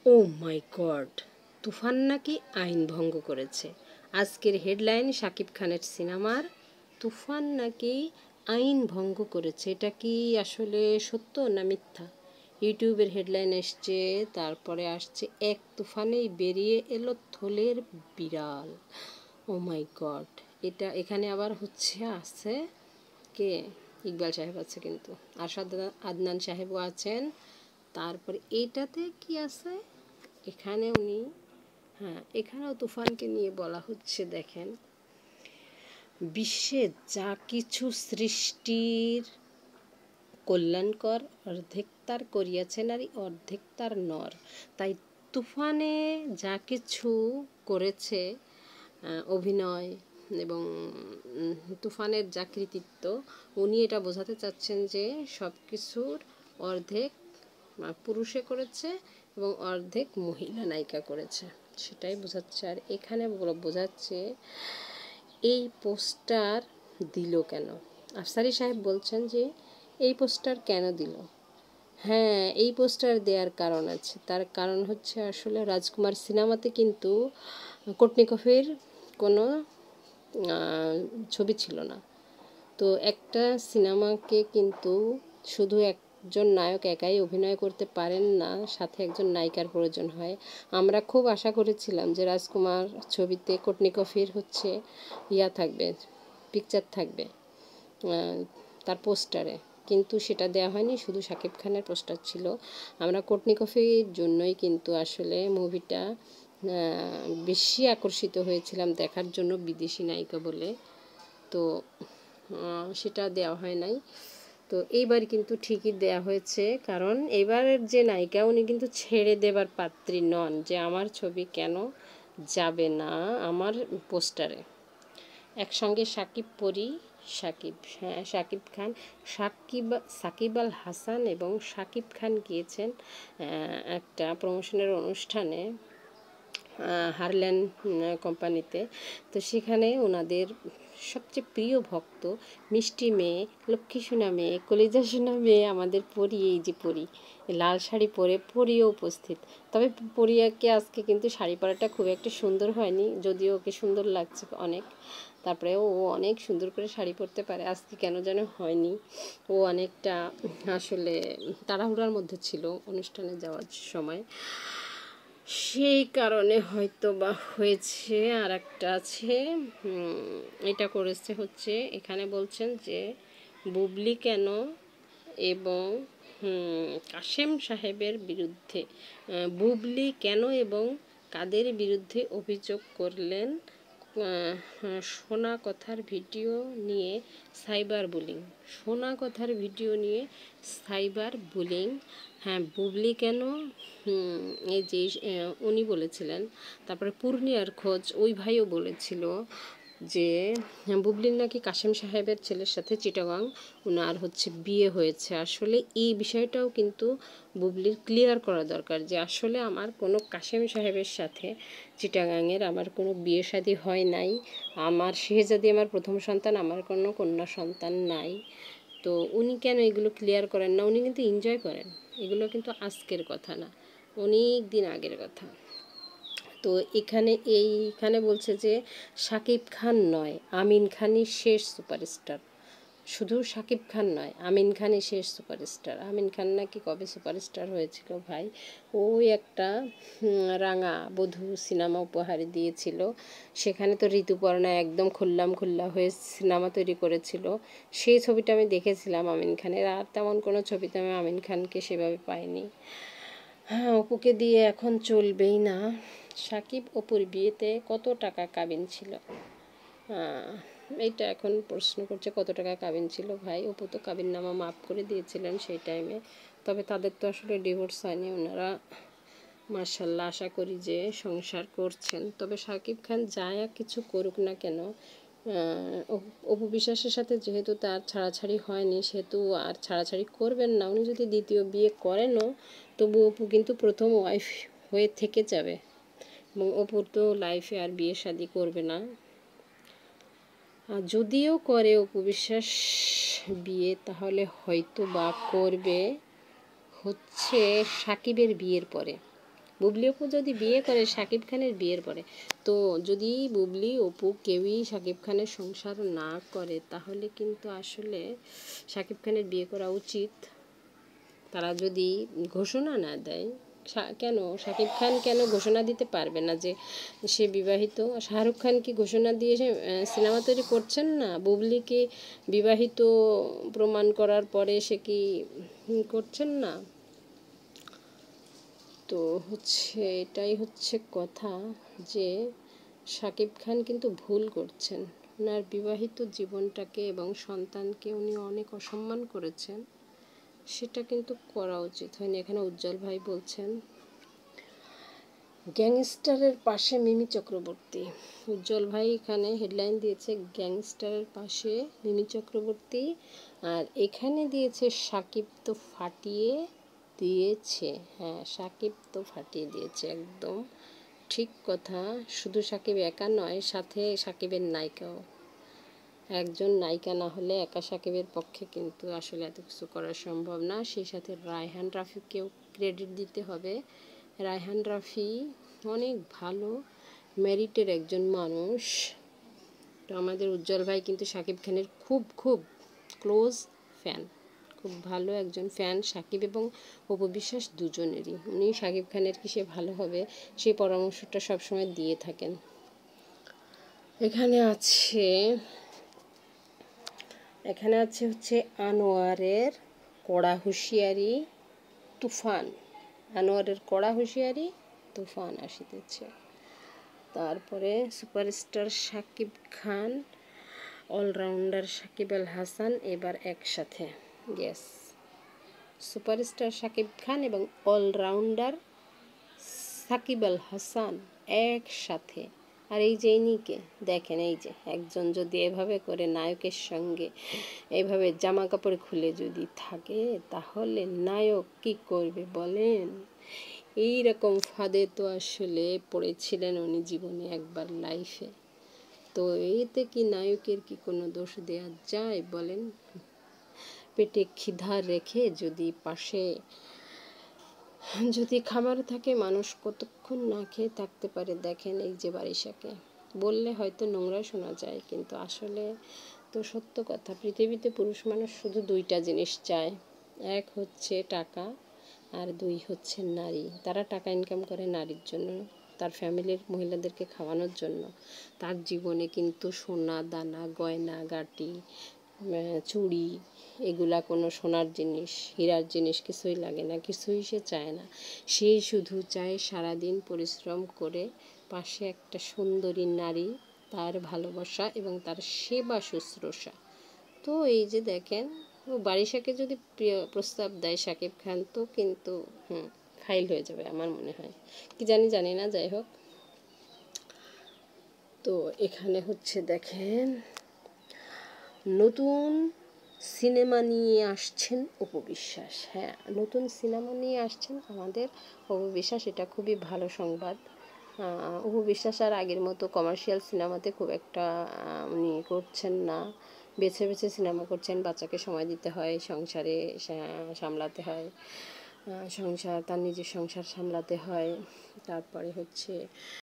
ও মাই god, তুফান নাকি আইন ভঙ্গ করেছে। আজকের হেডলাইন শাকিব খানের সিনেমার তুফান নাকি আইন ভঙ্গ করেছে। এটা কি আসলে সত্য না মিথ্যা? ইউটিউবের হেডলাইন এসছে, তারপরে আসছে এক তুফানেই বেরিয়ে এলো থলের বিড়াল। ও মাই গড, এটা এখানে আবার আছে কে? ইকবাল সাহেব আছে কিন্তু, আরশাদ আদনান সাহেবও আছেন। তারপরে এইটাতে কি আছে, এখানে উনি, হ্যাঁ এখানেও তুফানকে নিয়ে বলা হচ্ছে। দেখেন, বিশ্বে যা কিছু সৃষ্টির কল্যাণকর, অর্ধেক তার করিয়াছে নারী, অর্ধেক তার নর। তাই তুফানে যা কিছু করেছে অভিনয় এবং তুফানের যা কৃতিত্ব, উনি এটা বোঝাতে চাচ্ছেন যে সব কিছুর অর্ধেক পুরুষে করেছে এবং অর্ধেক মহিলা নায়িকা করেছে, সেটাই বোঝাচ্ছে। আর এখানে বোঝাচ্ছে এই পোস্টার দিল কেন। আফসারি সাহেব বলছেন যে এই পোস্টার কেন দিল। হ্যাঁ, এই পোস্টার দেওয়ার কারণ আছে। তার কারণ হচ্ছে আসলে রাজকুমার সিনেমাতে কিন্তু কোটনিকফের কোনো ছবি ছিল না। তো একটা সিনেমাকে কিন্তু শুধু একজন নায়ক একাই অভিনয় করতে পারেন না, সাথে একজন নায়িকার প্রয়োজন হয়। আমরা খুব আশা করেছিলাম যে রাজকুমার ছবিতে কোটনিকফের থাকবে, পিকচার থাকবে তার পোস্টারে, কিন্তু সেটা দেওয়া হয়নি, শুধু শাকিব খানের পোস্টার ছিল। আমরা কোটনিকফের জন্যই কিন্তু আসলে মুভিটা বেশি আকর্ষিত হয়েছিলাম দেখার জন্য, বিদেশি নায়িকা বলে। তো সেটা দেওয়া হয় নাই। তো এইবার কিন্তু ঠিকই দেওয়া হয়েছে, কারণ এবারের যে নায়িকা উনি কিন্তু ছেড়ে দেবার পাত্রী নন যে আমার ছবি কেন যাবে না আমার পোস্টারে। একসঙ্গে শাকিব খান, সাকিব আল হাসান এবং শাকিব খান গিয়েছেন একটা প্রমোশনের অনুষ্ঠানে হারল্যান কোম্পানিতে। তো সেখানে ওনাদের সবচেয়ে প্রিয় ভক্ত, মিষ্টি মেয়ে, লক্ষ্মী সোনা মেয়ে, কলিজা সোনা মেয়ে, আমাদের পরি, এই যে পরি লাল শাড়ি পরে পরিও উপস্থিত। তবে পরিয়াকে আজকে কিন্তু শাড়ি পরাটা খুব একটা সুন্দর হয়নি, যদিও ওকে সুন্দর লাগছে অনেক। তারপরে ও অনেক সুন্দর করে শাড়ি পরতে পারে, আজকে কেন যেন হয়নি। ও অনেকটা আসলে তাড়াহুড়ার মধ্যে ছিল অনুষ্ঠানে যাওয়ার সময়, সেই কারণে হয়তো বা হয়েছে। আর একটা আছে, এটা করেছে হচ্ছে, এখানে বলছেন যে বুবলি কেন এবং কাশেম সাহেবের বিরুদ্ধে, বুবলি কেন এবং কাদের বিরুদ্ধে অভিযোগ করলেন। শোনা কথার ভিডিও নিয়ে সাইবার বুলিং, শোনা কথার ভিডিও নিয়ে সাইবার বুলিং। হ্যাঁ, বুবলি কেন, এই যে উনি বলেছিলেন। তারপরে পূর্ণিয়ার খোঁজ, ওই ভাইও বলেছিল যে বুবলির নাকি কাশেম সাহেবের ছেলের সাথে চিটাগাং ওনার বিয়ে হয়েছে। আসলে এই বিষয়টাও কিন্তু বুবলির ক্লিয়ার করা দরকার যে আসলে আমার কোনো কাশেম সাহেবের সাথে চিটাগাংয়ের আমার কোনো বিয়ে শাদী হয় নাই। আমার শেহজাদি আমার প্রথম সন্তান, আমার কোনো কন্যা সন্তান নাই। তো উনি কেন এগুলো ক্লিয়ার করেন না? উনি কিন্তু এনজয় করেন, এগুলো কিন্তু আজকের কথা না, অনেক দিন আগের কথা। তো এইখানে বলছে যে শাকিব খান নয়, আমিন খানই শেষ সুপারস্টার। শুধু শাকিব খান নয়, আমিন খানই শেষ সুপারস্টার। আমিন খান নাকি কবে সুপারস্টার হয়েছিল ভাই? ওই একটা রাঙা বধূ সিনেমা উপহার দিয়েছিল, সেখানে তো ঋতুপর্ণা একদম খুল্লা হয়ে সিনেমা তৈরি করেছিল। সেই ছবিটা আমি দেখেছিলাম আমিন খানের, আর তেমন কোনো ছবিতে আমি আমিন খানকে সেভাবে পাইনি। হ্যাঁ, অপুকে দিয়ে এখন চলবেই না। সাকিব অপুর বিয়েতে কত টাকা কাবিন ছিল? এইটা এখন প্রশ্ন করছে, কত টাকা কাবিন ছিল ভাই? অপু তো কাবিননামা মাফ করে দিয়েছিলেন সেই টাইমে। তবে তাদের তো আসলে ডিভোর্স হয়নি, ওনারা মাশাআল্লাহ আশা করি যে সংসার করছেন। তবে শাকিব খান যা কিছু করুক না কেন, অপু বিশ্বাসের সাথে যেহেতু তার ছাড়াছাড়ি হয়নি, সেহেতু আর ছাড়াছাড়ি করবেন না। উনি যদি দ্বিতীয় বিয়ে করেনও, তবু অপু কিন্তু প্রথম ওয়াইফ হয়ে থেকে যাবে, এবং অপুর তো লাইফে আর বিয়ে শাদী করবে না। যদিও করে অপু বিশ্বাস বিয়ে, তাহলে হয়তো বা করবে সাকিবের বিয়ের পরে। বুবলি অপু যদি বিয়ে করে শাকিব খানের বিয়ের পরে, তো যদি বুবলি অপু কেউই শাকিব খানের সংসার না করে, তাহলে কিন্তু আসলে শাকিব খানের বিয়ে করা উচিত। তারা যদি ঘোষণা না দেয়, কেন শাকিব খান কেন ঘোষণা দিতে পারবে না যে সে বিবাহিত? শাহরুখ খান কি ঘোষণা দিয়ে সিনেমা তৈরি করছেন না? বুবলিকে বিবাহিত প্রমাণ করার পরে সে কি করছেন না? তো এটাই হচ্ছে কথা, যে শাকিব খান কিন্তু ভুল করছেন। ওনার বিবাহিত জীবনটাকে এবং সন্তানকে উনি অনেক অসম্মান করেছেন, সেটা কিন্তু করা উচিত হয়নি। এখানে উজ্জ্বল ভাই বলছেন গ্যাংস্টারের পাশে মিমি চক্রবর্তী। উজ্জ্বল ভাই এখানে হেডলাইন দিয়েছে গ্যাংস্টারের পাশে মিমি চক্রবর্তী, আর এখানে দিয়েছে শাকিব তো ফাটিয়ে দিয়েছে। হ্যাঁ, শাকিব তো ফাটিয়ে দিয়েছে, একদম ঠিক কথা। শুধু শাকিব একা নয়, সাথে শাকিবের নায়িকাও। একজন নায়িকা না হলে একা শাকিবের পক্ষে কিন্তু আসলে এত কিছু করা সম্ভব না। সেই সাথে রায়হান রাফিকেও ক্রেডিট দিতে হবে। রায়হান রাফি অনেক ভালো মেরিটের একজন মানুষ। তো আমাদের উজ্জ্বল ভাই কিন্তু শাকিব খানের খুব খুব ক্লোজ ফ্যান, খুব ভালো একজন ফ্যান শাকিব এবং অপু বিশ্বাস দুজনেরই। উনি শাকিব খানের কিসে ভালো হবে সেই পরামর্শটা সবসময় দিয়ে থাকেন। এখানে আছে হচ্ছে আনোয়ারের কড়া হুঁশিয়ারি তুফান। আনোয়ারের কড়া হুঁশিয়ারি তুফান আসিতেছে। তারপরে সুপারস্টার শাকিব খান, অলরাউন্ডার সাকিব আল হাসান এবার একসাথে। ইয়েস, সুপারস্টার শাকিব খান এবং অলরাউন্ডার সাকিব আল হাসান একসাথে। আর এই যে ইনিকে দেখেন, এই যে একজন যদি এভাবে করে নায়কের সঙ্গে এভাবে জামা কাপড় খুলে যদি থাকে, তাহলে নায়ক কি করবে বলেন? এই রকম ফাঁদে তো আসলে পড়েছিলেন উনি জীবনে একবার লাইফে। তো এতে কি নায়কের কি কোনো দোষ দেওয়া যায় বলেন? পেটে ক্ষিধা রেখে যদি পাশে যদি খাবার থাকে, মানুষ কতক্ষণ না খেয়ে থাকতে পারে দেখেন। এই যে বারিশাকে বললে হয়তো নোংরা শোনা যায়, কিন্তু আসলে তো সত্য কথা। পৃথিবীতে পুরুষ মানুষ শুধু দুইটা জিনিস চায়, এক হচ্ছে টাকা, আর দুই হচ্ছে নারী। তারা টাকা ইনকাম করে নারীর জন্য, তার ফ্যামিলির মহিলাদেরকে খাওয়ানোর জন্য। তার জীবনে কিন্তু সোনা দানা গয়না গাটি চুড়ি এগুলা কোনো সোনার জিনিস হীরার জিনিস কিছুই লাগে না, কিছুই সে চায় না। সে শুধু চায় সারাদিন পরিশ্রম করে পাশে একটা সুন্দরী নারী, তার ভালোবাসা এবং তার সেবা শুশ্রূষা। তো এই যে দেখেন, ও বারিশাকে যদি প্রস্তাব দেয় শাকিব খান, তো কিন্তু ফাইল হয়ে যাবে আমার মনে হয়। কি জানি না, যাই হোক। তো এখানে দেখেন নতুন সিনেমা নিয়ে আসছেন অপু বিশ্বাস। হ্যাঁ, নতুন সিনেমা নিয়ে আসছেন আমাদের অপু বিশ্বাস, এটা খুবই ভালো সংবাদ। অপু বিশ্বাস আর আগের মতো কমার্শিয়াল সিনেমাতে খুব একটা উনি করছেন না, বেছে বেছে সিনেমা করছেন। বাচ্চাকে সময় দিতে হয়, সংসারে সামলাতে হয়, তার নিজের সংসার সামলাতে হয়, তারপরে